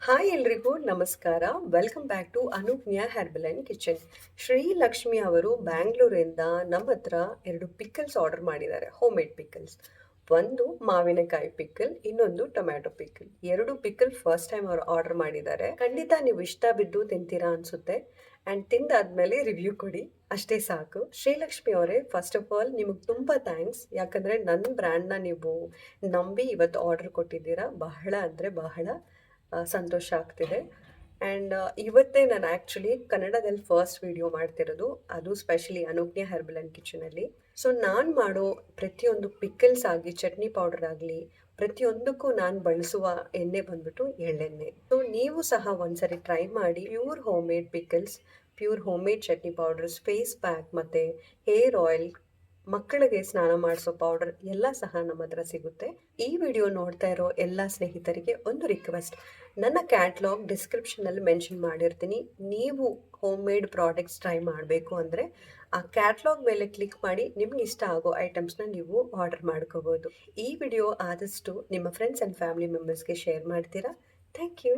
Hi ಎಲ್ರಿಗೂ ನಮಸ್ಕಾರ. Welcome back to Anujna herbal and kitchen. Srilakshmi ಅವರು ಬ್ಯಾಂಗ್ಳೂರಿಂದ ನಮ್ಮ ಹತ್ರ 2 ಪಿಕಲ್ಸ್ ಆರ್ಡರ್ ಮಾಡಿದ್ದಾರೆ, ಹೋಮ್ ಮೇಡ್ ಪಿಕಲ್ಸ್. ಒಂದು ಮಾವಿನಕಾಯಿ ಪಿಕಲ್, ಇನ್ನೊಂದು tomato pickle. 2 pickle first time ಅವರು ಆರ್ಡರ್ ಮಾಡಿದ್ದಾರೆ. ಖಂಡಿತ ನೀವು ಇಷ್ಟ ಬಿದ್ದು ತಿಂತೀರಾ ಅನ್ಸುತ್ತೆ. ಆ್ಯಂಡ್ ತಿಂದಾದ್ಮೇಲೆ ರಿವ್ಯೂ ಕೊಡಿ, ಅಷ್ಟೇ ಸಾಕು. ಶ್ರೀಲಕ್ಷ್ಮಿ ಅವರೇ, ಫಸ್ಟ್ ಆಫ್ ಆಲ್ ನಿಮಗೆ ತುಂಬ ಥ್ಯಾಂಕ್ಸ್. ಯಾಕಂದರೆ ನನ್ನ ಬ್ರ್ಯಾಂಡ್ನ ನೀವು ನಂಬಿ ಇವತ್ತು ಆರ್ಡರ್ ಕೊಟ್ಟಿದ್ದೀರಾ. ಬಹಳ ಅಂದರೆ ಬಹಳ ಸಂತೋಷ ಆಗ್ತಿದೆ. ಆ್ಯಂಡ್ ಇವತ್ತೇ ನಾನು ಆ್ಯಕ್ಚುಲಿ ಕನ್ನಡದಲ್ಲಿ ಫಸ್ಟ್ ವಿಡಿಯೋ ಮಾಡ್ತಿರೋದು, ಅದು ಸ್ಪೆಷಲಿ ಅನುಜ್ಞಾ ಹೆರ್ಬಲ್ ಆ್ಯಂಡ್ ಕಿಚನಲ್ಲಿ. ಸೊ ನಾನು ಮಾಡೋ ಪ್ರತಿಯೊಂದು ಪಿಕಲ್ಸ್ ಆಗಲಿ, ಚಟ್ನಿ ಪೌಡರ್ ಆಗಲಿ, ಪ್ರತಿಯೊಂದಕ್ಕೂ ನಾನು ಬಳಸುವ ಎಣ್ಣೆ ಬಂದ್ಬಿಟ್ಟು ಎಳ್ಳೆಣ್ಣೆ. ಸೊ ನೀವು ಸಹ ಒಂದ್ಸರಿ ಟ್ರೈ ಮಾಡಿ. Pure homemade pickles, pure homemade chutney powders, face pack ಮತ್ತು ಹೇರ್ ಆಯಿಲ್, ಮಕ್ಕಳಿಗೆ ಸ್ನಾನ ಮಾಡಿಸೋ ಪೌಡರ್ ಎಲ್ಲ ಸಹ ನಮ್ಮ ಹತ್ರ ಸಿಗುತ್ತೆ. ಈ ವಿಡಿಯೋ ನೋಡ್ತಾ ಇರೋ ಎಲ್ಲ ಸ್ನೇಹಿತರಿಗೆ ಒಂದು ರಿಕ್ವೆಸ್ಟ್, ನನ್ನ ಕ್ಯಾಟ್ಲಾಗ್ ಡಿಸ್ಕ್ರಿಪ್ಷನಲ್ಲಿ ಮೆನ್ಷನ್ ಮಾಡಿರ್ತೀನಿ. ನೀವು ಹೋಮ್ ಮೇಡ್ ಪ್ರಾಡಕ್ಟ್ಸ್ ಟ್ರೈ ಮಾಡಬೇಕು ಅಂದರೆ ಆ ಕ್ಯಾಟ್ಲಾಗ್ ಮೇಲೆ ಕ್ಲಿಕ್ ಮಾಡಿ ನಿಮ್ಗೆ ಇಷ್ಟ ಆಗೋ ಐಟಮ್ಸ್ನ ನೀವು ಆರ್ಡರ್ ಮಾಡ್ಕೋಬೋದು. ಈ ವಿಡಿಯೋ ಆದಷ್ಟು ನಿಮ್ಮ ಫ್ರೆಂಡ್ಸ್ ಆ್ಯಂಡ್ ಫ್ಯಾಮಿಲಿ ಮೆಂಬರ್ಸ್ಗೆ ಶೇರ್ ಮಾಡ್ತೀರಾ? Thank you.